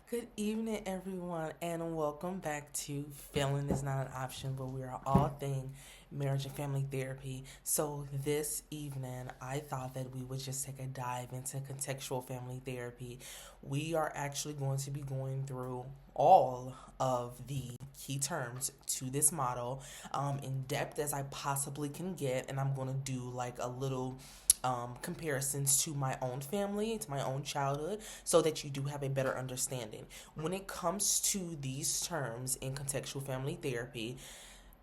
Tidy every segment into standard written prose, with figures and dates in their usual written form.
Good evening, everyone, and welcome back to Failing is Not an Option, where we are all thing marriage and family therapy. So, this evening, I thought that we would just take a dive into contextual family therapy. We are actually going to be going through all of the key terms to this model in depth as I possibly can get, and I'm going to do like a little comparisons to my own family, to my own childhood, so that you do have a better understanding. When it comes to these terms in contextual family therapy,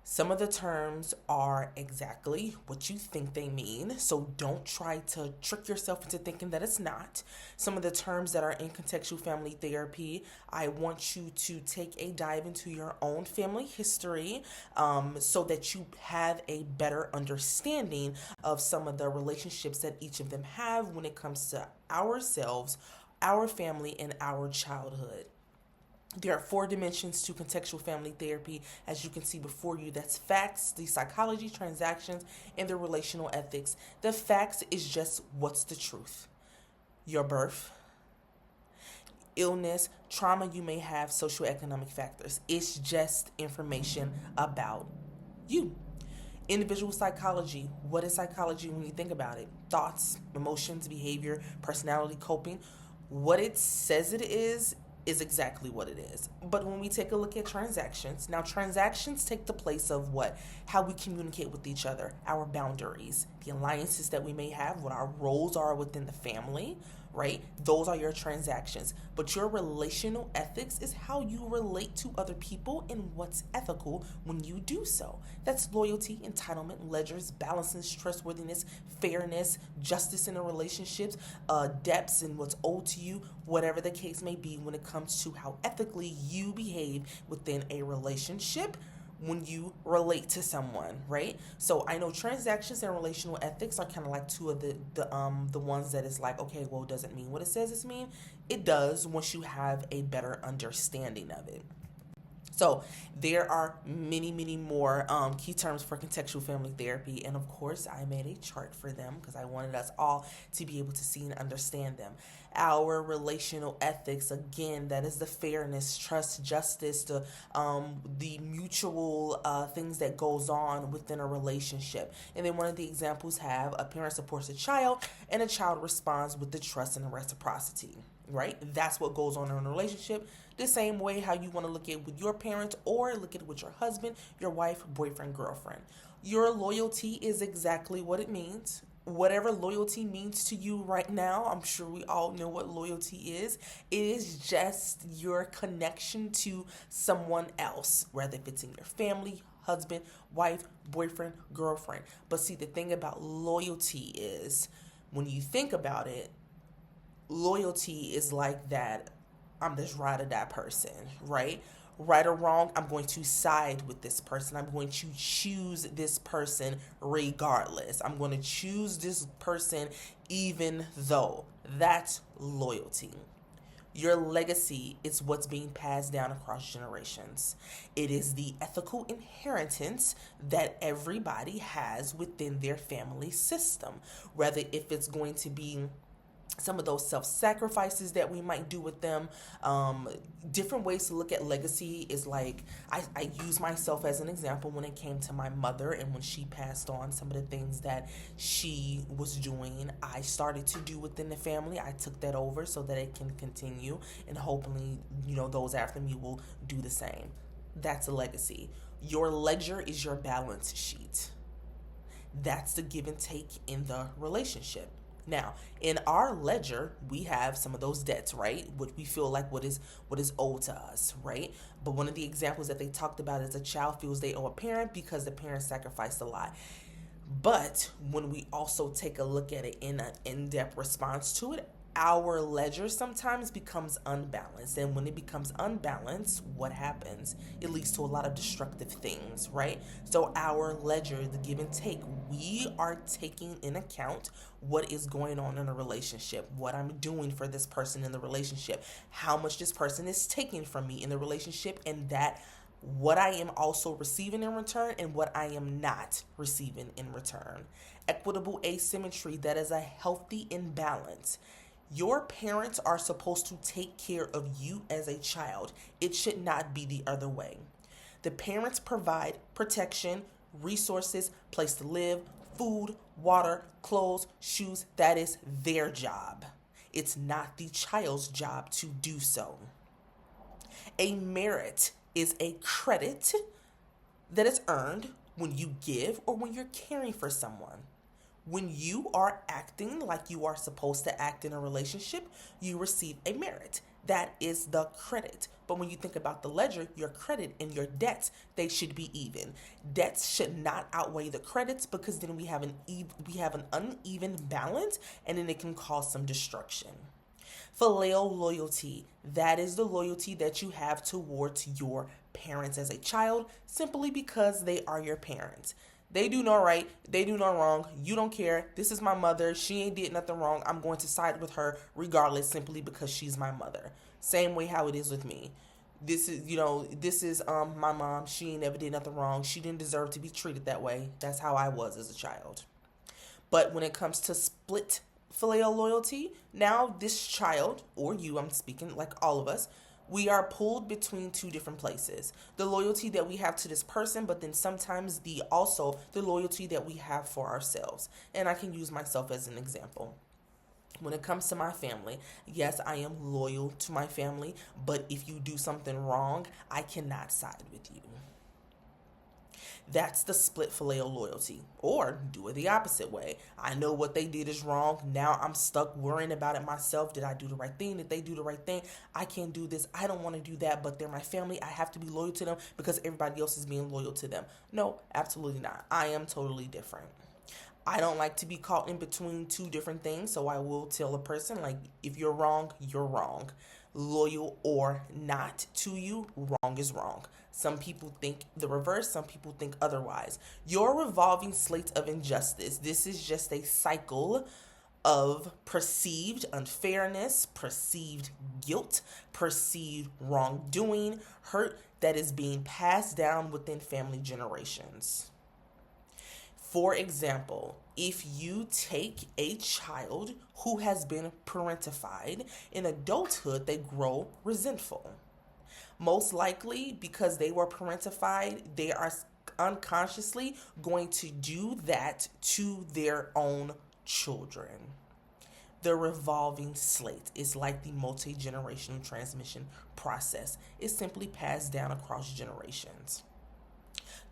some of the terms are exactly what you think they mean, so don't try to trick yourself into thinking that it's not. Some of the terms that are in contextual family therapy, I want you to take a dive into your own family history so that you have a better understanding of some of the relationships that each of them have when it comes to ourselves, our family, and our childhood. There are four dimensions to contextual family therapy, as you can see before you. That's facts, the psychology, transactions, and the relational ethics. The facts is just what's the truth. Your birth, illness, trauma you may have, socioeconomic factors. It's just information about you. Individual psychology. What is psychology when you think about it? Thoughts, emotions, behavior, personality, coping. What it says it is exactly what it is. But when we take a look at transactions, now transactions take the place of what? How we communicate with each other, our boundaries, the alliances that we may have, what our roles are within the family, right? Those are your transactions. But your relational ethics is how you relate to other people and what's ethical when you do so. That's loyalty, entitlement, ledgers, balances, trustworthiness, fairness, justice in the relationships, depths in what's owed to you, whatever the case may be when it comes to how ethically you behave within a relationship when you relate to someone, right? So I know transactions and relational ethics are kind of like two of the ones that is like, okay, well, does it mean what it says it mean? It does once you have a better understanding of it. So there are many, many more key terms for contextual family therapy. And of course, I made a chart for them because I wanted us all to be able to see and understand them. Our relational ethics, again, that is the fairness, trust, justice, the mutual things that goes on within a relationship. And then one of the examples have a parent supports a child and a child responds with the trust and the reciprocity, right? That's what goes on in a relationship. The same way how you want to look at it with your parents or look at it with your husband, your wife, boyfriend, girlfriend. Your loyalty is exactly what it means. Whatever loyalty means to you right now, I'm sure we all know what loyalty is. It is just your connection to someone else, whether if it's in your family, husband, wife, boyfriend, girlfriend. But see, the thing about loyalty is when you think about it, loyalty is like that I'm this ride or die person, right? Right or wrong, I'm going to side with this person. I'm going to choose this person regardless. I'm going to choose this person even though. That's loyalty. Your legacy is what's being passed down across generations. It is the ethical inheritance that everybody has within their family system. Whether if it's going to be some of those self-sacrifices that we might do with them. Different ways to look at legacy is like I use myself as an example when it came to my mother and when she passed on, some of the things that she was doing I started to do within the family. I took that over so that it can continue, and hopefully those after me will do the same. That's a legacy. Your ledger is your balance sheet. That's the give and take in the relationship. Now, in our ledger, we have some of those debts, right? What we feel like what is owed to us, right? But one of the examples that they talked about is a child feels they owe a parent because the parent sacrificed a lot. But when we also take a look at it in an in-depth response to it, our ledger sometimes becomes unbalanced. And when it becomes unbalanced, what happens? It leads to a lot of destructive things, right? So our ledger, the give and take, we are taking in account what is going on in a relationship, what I'm doing for this person in the relationship, how much this person is taking from me in the relationship, and that what I am also receiving in return and what I am not receiving in return. Equitable asymmetry, that is a healthy imbalance. Your parents are supposed to take care of you as a child. It should not be the other way. The parents provide protection, resources, place to live, food, water, clothes, shoes. That is their job. It's not the child's job to do so. A merit is a credit that is earned when you give or when you're caring for someone. When you are acting like you are supposed to act in a relationship, you receive a merit. That is the credit. But when you think about the ledger, your credit and your debts, they should be even. Debts should not outweigh the credits, because then we have an uneven balance, and then it can cause some destruction. Filial loyalty, that is the loyalty that you have towards your parents as a child, simply because they are your parents. They do no right, they do no wrong, you don't care. This is my mother, she ain't did nothing wrong. I'm going to side with her regardless, simply because she's my mother. Same way how it is with me. This is my mom, she ain't never did nothing wrong. She didn't deserve to be treated that way. That's how I was as a child. But when it comes to split filial loyalty, now this child, or you, I'm speaking like all of us, we are pulled between two different places. The loyalty that we have to this person, but then sometimes the loyalty that we have for ourselves. And I can use myself as an example. When it comes to my family, yes, I am loyal to my family, but if you do something wrong, I cannot side with you. That's the split filial loyalty. Or do it the opposite way. I know what they did is wrong. Now I'm stuck worrying about it myself. Did I do the right thing? Did they do the right thing? I can't do this. I don't want to do that, but they're my family. I have to be loyal to them because everybody else is being loyal to them. No, absolutely not. I am totally different. I don't like to be caught in between two different things, so I will tell a person, like, if you're wrong, you're wrong. Loyal or not to you, wrong is wrong. Some people think the reverse, some people think otherwise. Your revolving slate of injustice, this is just a cycle of perceived unfairness, perceived guilt, perceived wrongdoing, hurt that is being passed down within family generations. For example, if you take a child who has been parentified, in adulthood, they grow resentful. Most likely, because they were parentified, they are unconsciously going to do that to their own children. The revolving slate is like the multi-generational transmission process. It's simply passed down across generations.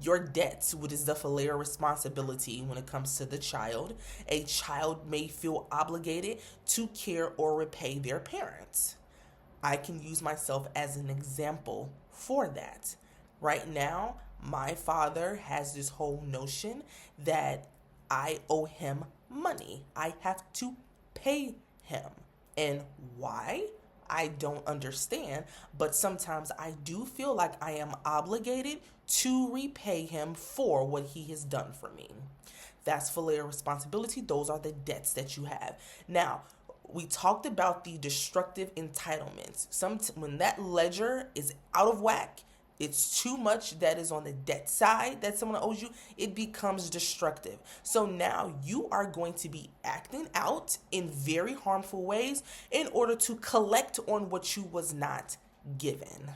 Your debts, which is the filial responsibility when it comes to the child. A child may feel obligated to care or repay their parents. I can use myself as an example for that. Right now, my father has this whole notion that I owe him money. I have to pay him. And why? I don't understand, but sometimes I do feel like I am obligated to repay him for what he has done for me. That's filial responsibility. Those are the debts that you have. Now, we talked about the destructive entitlements. When that ledger is out of whack, it's too much that is on the debt side that someone owes you, it becomes destructive. So now you are going to be acting out in very harmful ways in order to collect on what you was not given.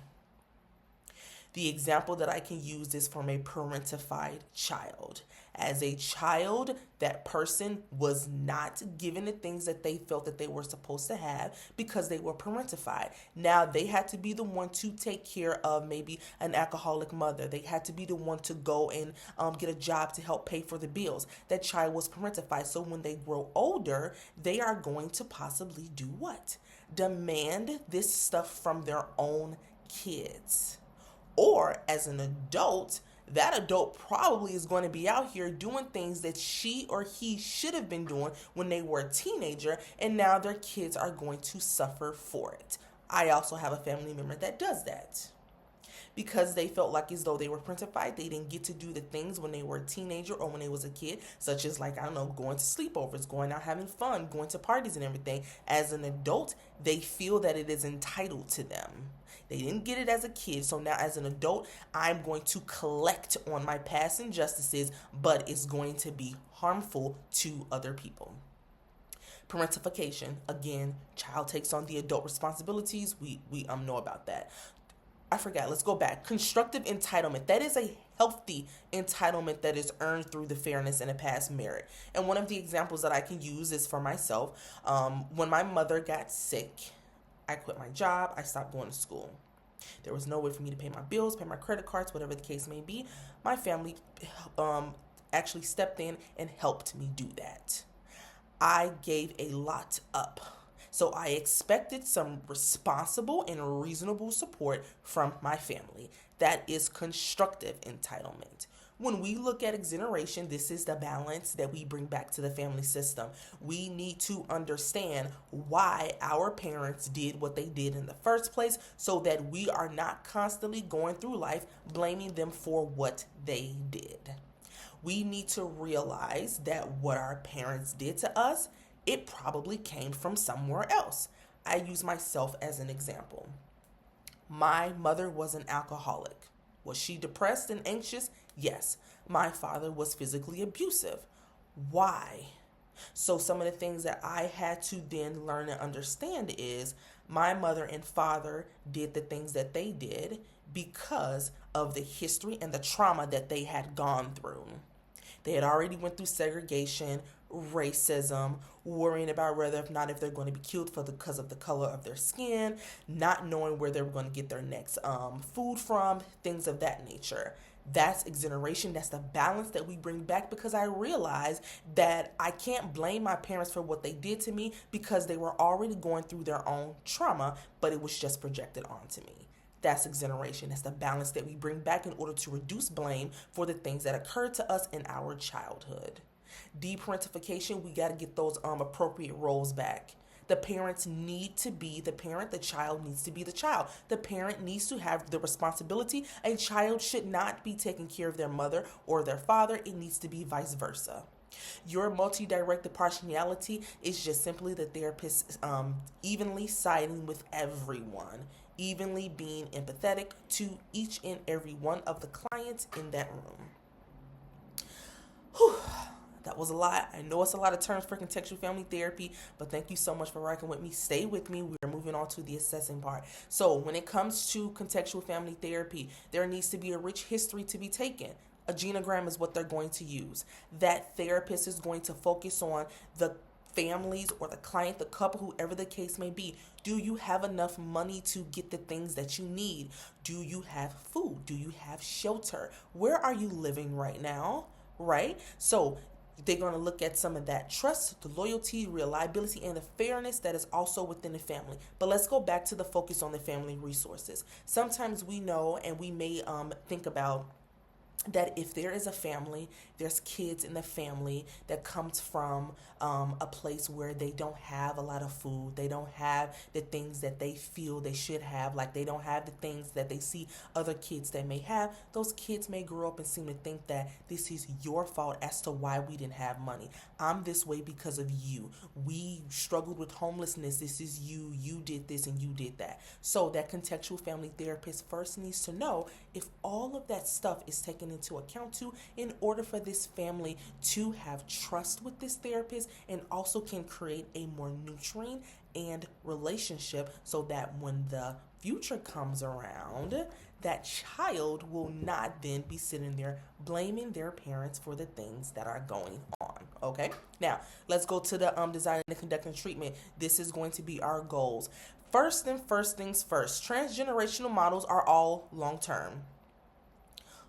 The example that I can use is from a parentified child. As a child, that person was not given the things that they felt that they were supposed to have because they were parentified. Now they had to be the one to take care of maybe an alcoholic mother. They had to be the one to go and get a job to help pay for the bills. That child was parentified. So when they grow older, they are going to possibly do what? Demand this stuff from their own kids. Or as an adult, that adult probably is going to be out here doing things that she or he should have been doing when they were a teenager, and now their kids are going to suffer for it. I also have a family member that does that. Because they felt like as though they were parentified, they didn't get to do the things when they were a teenager or when they was a kid, such as going to sleepovers, going out having fun, going to parties and everything. As an adult, they feel that it is entitled to them. They didn't get it as a kid, so now as an adult, I'm going to collect on my past injustices, but it's going to be harmful to other people. Parentification, again, child takes on the adult responsibilities. We know about that. I forgot. Let's go back. Constructive entitlement. That is a healthy entitlement that is earned through the fairness and the past merit. And one of the examples that I can use is for myself. When my mother got sick, I quit my job. I stopped going to school. There was no way for me to pay my bills, pay my credit cards, whatever the case may be. My family actually stepped in and helped me do that. I gave a lot up. So I expected some responsible and reasonable support from my family. That is constructive entitlement. When we look at exoneration, this is the balance that we bring back to the family system. We need to understand why our parents did what they did in the first place so that we are not constantly going through life blaming them for what they did. We need to realize that what our parents did to us, it probably came from somewhere else. I use myself as an example. My mother was an alcoholic. Was she depressed and anxious? Yes. My father was physically abusive. Why? So some of the things that I had to then learn and understand is my mother and father did the things that they did because of the history and the trauma that they had gone through. They had already went through segregation, racism, worrying about whether or not if they're going to be killed because of the color of their skin, not knowing where they were going to get their next food from, things of that nature. That's exoneration. That's the balance that we bring back because I realize that I can't blame my parents for what they did to me because they were already going through their own trauma, but it was just projected onto me. That's exoneration. That's the balance that we bring back in order to reduce blame for the things that occurred to us in our childhood. Deparentification, we got to get those appropriate roles back. The parents need to be the parent. The child needs to be the child. The parent needs to have the responsibility. A child should not be taking care of their mother or their father. It needs to be vice versa. Your multidirected partiality is just simply the therapist evenly siding with everyone, evenly being empathetic to each and every one of the clients in that room. Whew. That was a lot. I know it's a lot of terms for contextual family therapy, but thank you so much for rocking with me. Stay with me. We're moving on to the assessing part. So when it comes to contextual family therapy, there needs to be a rich history to be taken. A genogram is what they're going to use. That therapist is going to focus on the families or the client, the couple, whoever the case may be. Do you have enough money to get the things that you need? Do you have food? Do you have shelter? Where are you living right now? Right? So they're going to look at some of that trust, the loyalty, reliability, and the fairness that is also within the family. But let's go back to the focus on the family resources. Sometimes we know and we may think about that if there is a family, there's kids in the family that comes from a place where they don't have a lot of food. They don't have the things that they feel they should have. Like they don't have the things that they see other kids that may have. Those kids may grow up and seem to think that this is your fault as to why we didn't have money. I'm this way because of you. We struggled with homelessness. This is you. You did this and you did that. So that contextual family therapist first needs to know if all of that stuff is taken into account too in order for this family to have trust with this therapist and also can create a more nurturing and relationship so that when the future comes around, that child will not then be sitting there blaming their parents for the things that are going on. Okay, now let's go to the designing and conducting treatment. This is going to be our goals. First things first, transgenerational models are all long-term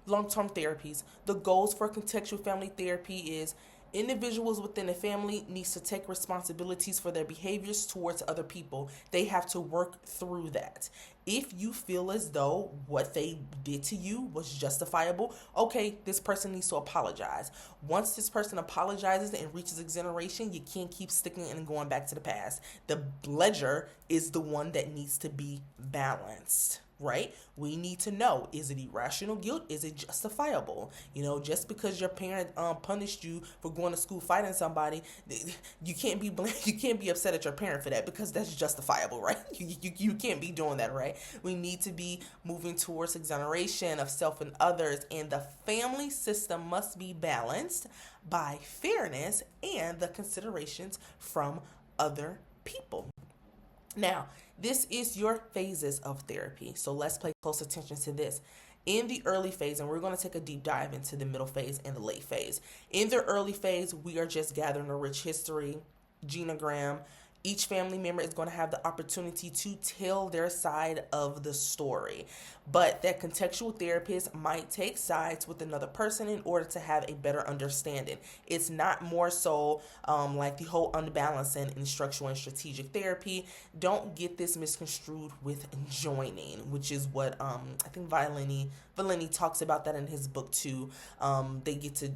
therapies. The goals for contextual family therapy is individuals within a family needs to take responsibilities for their behaviors towards other people. They have to work through that. If you feel as though what they did to you was justifiable, okay, this person needs to apologize. Once this person apologizes and reaches exoneration, you can't keep sticking and going back to the past. The ledger is the one that needs to be balanced. Right? We need to know, is it irrational guilt? Is it justifiable? Just because your parent punished you for going to school fighting somebody, you can't be upset at your parent for that because that's justifiable, right? You can't be doing that, right? We need to be moving towards exoneration of self and others, and the family system must be balanced by fairness and the considerations from other people. Now, this is your phases of therapy. So let's pay close attention to this. In the early phase, and we're going to take a deep dive into the middle phase and the late phase. In the early phase, we are just gathering a rich history, genogram. Each family member is going to have the opportunity to tell their side of the story. But that contextual therapist might take sides with another person in order to have a better understanding. It's not more so like the whole unbalancing in structural and strategic therapy. Don't get this misconstrued with joining, which is what I think Valeni talks about that in his book too. They get to,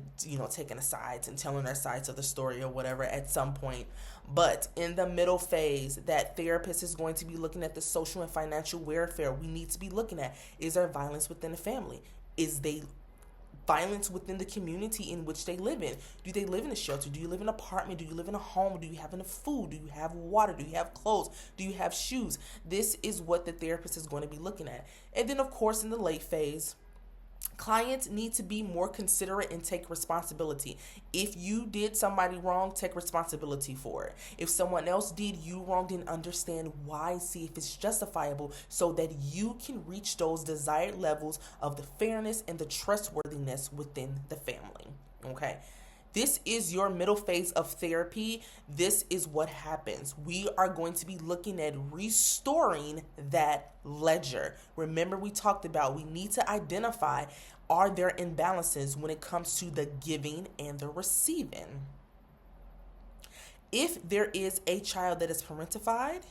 taking the sides and telling their sides of the story or whatever at some point. But in the middle phase, that therapist is going to be looking at the social and financial welfare. We need to be looking at, is there violence within the family? Is they violence within the community in which they live in? Do they live in a shelter? Do you live in an apartment? Do you live in a home? Do you have enough food? Do you have water? Do you have clothes? Do you have shoes? This is what the therapist is going to be looking at. And then, of course, in the late phase, clients need to be more considerate and take responsibility. If you did somebody wrong, take responsibility for it. If someone else did you wrong, then understand why, see if it's justifiable so that you can reach those desired levels of the fairness and the trustworthiness within the family. Okay? This is your middle phase of therapy. This is what happens. We are going to be looking at restoring that ledger. Remember, we talked about we need to identify, are there imbalances when it comes to the giving and the receiving? If there is a child that is parentified,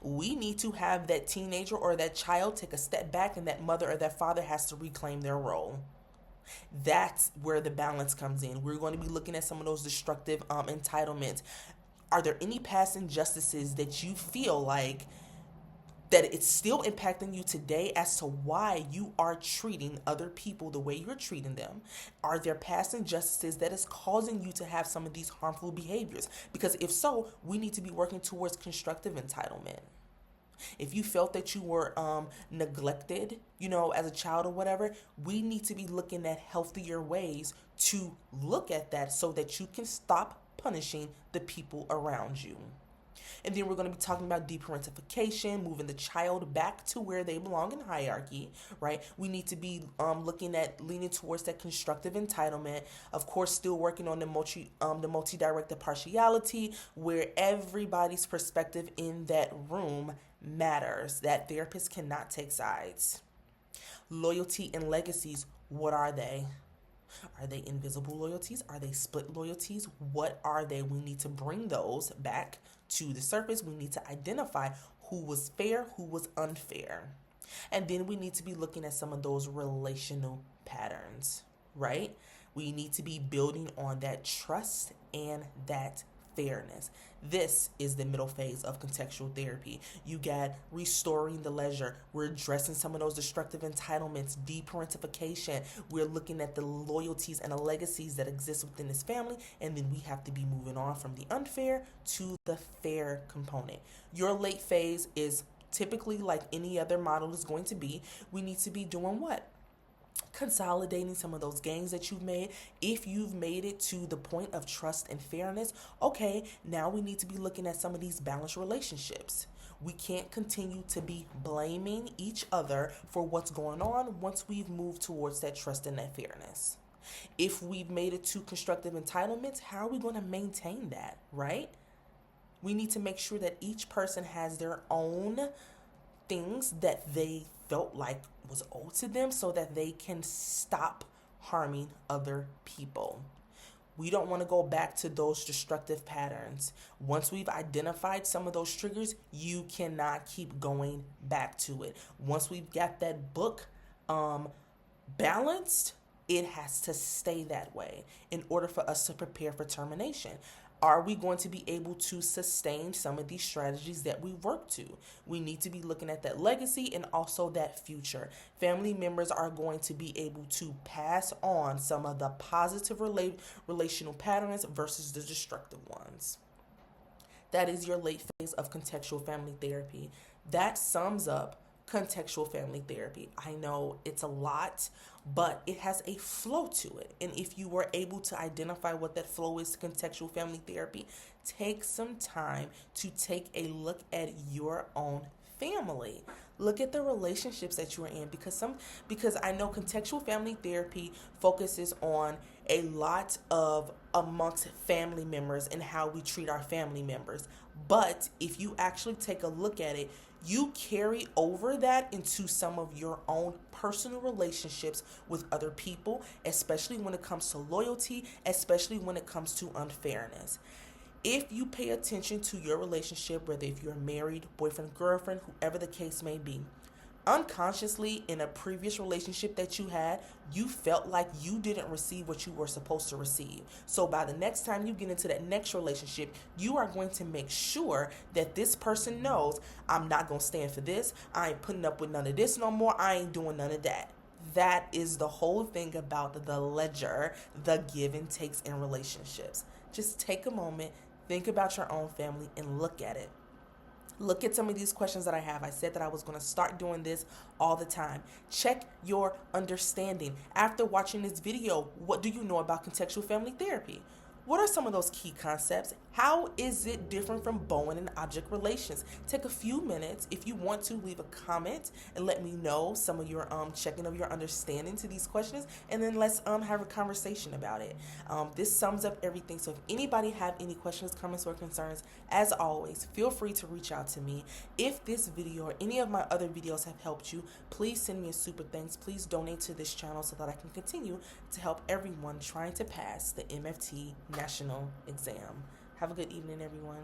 we need to have that teenager or that child take a step back, and that mother or that father has to reclaim their role. That's where the balance comes in. We're going to be looking at some of those destructive entitlements. Are there any past injustices that you feel like that it's still impacting you today as to why you are treating other people the way you're treating them? Are there past injustices that is causing you to have some of these harmful behaviors? Because if so, we need to be working towards constructive entitlement. If you felt that you were neglected, as a child or whatever, we need to be looking at healthier ways to look at that so that you can stop punishing the people around you. And then we're going to be talking about deparentification, moving the child back to where they belong in hierarchy, right? We need to be looking at leaning towards that constructive entitlement. Of course, still working on the multidirected partiality, where everybody's perspective in that room matters. That therapist cannot take sides. Loyalty and legacies, what are they? Are they invisible loyalties? Are they split loyalties? What are they? We need to bring those back to the surface. We need to identify who was fair, who was unfair. And then we need to be looking at some of those relational patterns, right? We need to be building on that trust and that fairness. This is the middle phase of contextual therapy. You got restoring the ledger. We're addressing some of those destructive entitlements, deparentification. We're looking at the loyalties and the legacies that exist within this family, and then we have to be moving on from the unfair to the fair component. Your late phase is typically like any other model is going to be. We need to be doing what? Consolidating some of those gains that you've made. If you've made it to the point of trust and fairness, okay, now we need to be looking at some of these balanced relationships. We can't continue to be blaming each other for what's going on once we've moved towards that trust and that fairness. If we've made it to constructive entitlements, how are we going to maintain that, right? We need to make sure that each person has their own things that they felt like was owed to them so that they can stop harming other people. We don't want to go back to those destructive patterns. Once we've identified some of those triggers, you cannot keep going back to it. Once we've got that book balanced, it has to stay that way in order for us to prepare for termination. Are we going to be able to sustain some of these strategies that we work to? We need to be looking at that legacy and also that future. Family members are going to be able to pass on some of the positive relational patterns versus the destructive ones. That is your late phase of contextual family therapy. That sums up contextual family therapy. I know it's a lot, but it has a flow to it. And if you were able to identify what that flow is to contextual family therapy, take some time to take a look at your own family. Look at the relationships that you are in, because I know contextual family therapy focuses on a lot of amongst family members and how we treat our family members. But if you actually take a look at it, you carry over that into some of your own personal relationships with other people, especially when it comes to loyalty, especially when it comes to unfairness. If you pay attention to your relationship, whether if you're married, boyfriend, girlfriend, whoever the case may be, unconsciously in a previous relationship that you had, you felt like you didn't receive what you were supposed to receive. So by the next time you get into that next relationship, you are going to make sure that this person knows, I'm not going to stand for this. I ain't putting up with none of this no more. I ain't doing none of that. That is the whole thing about the ledger, the give and takes in relationships. Just take a moment, think about your own family, and look at it. Look at some of these questions that I have. I said that I was going to start doing this all the time. Check your understanding. After watching this video, what do you know about contextual family therapy? What are some of those key concepts? How is it different from Bowen and object relations? Take a few minutes, if you want to, leave a comment and let me know some of your checking of your understanding to these questions, and then let's have a conversation about it. This sums up everything. So if anybody have any questions, comments, or concerns, as always, feel free to reach out to me. If this video or any of my other videos have helped you, please send me a super thanks. Please donate to this channel so that I can continue to help everyone trying to pass the MFT national exam. Have a good evening, everyone.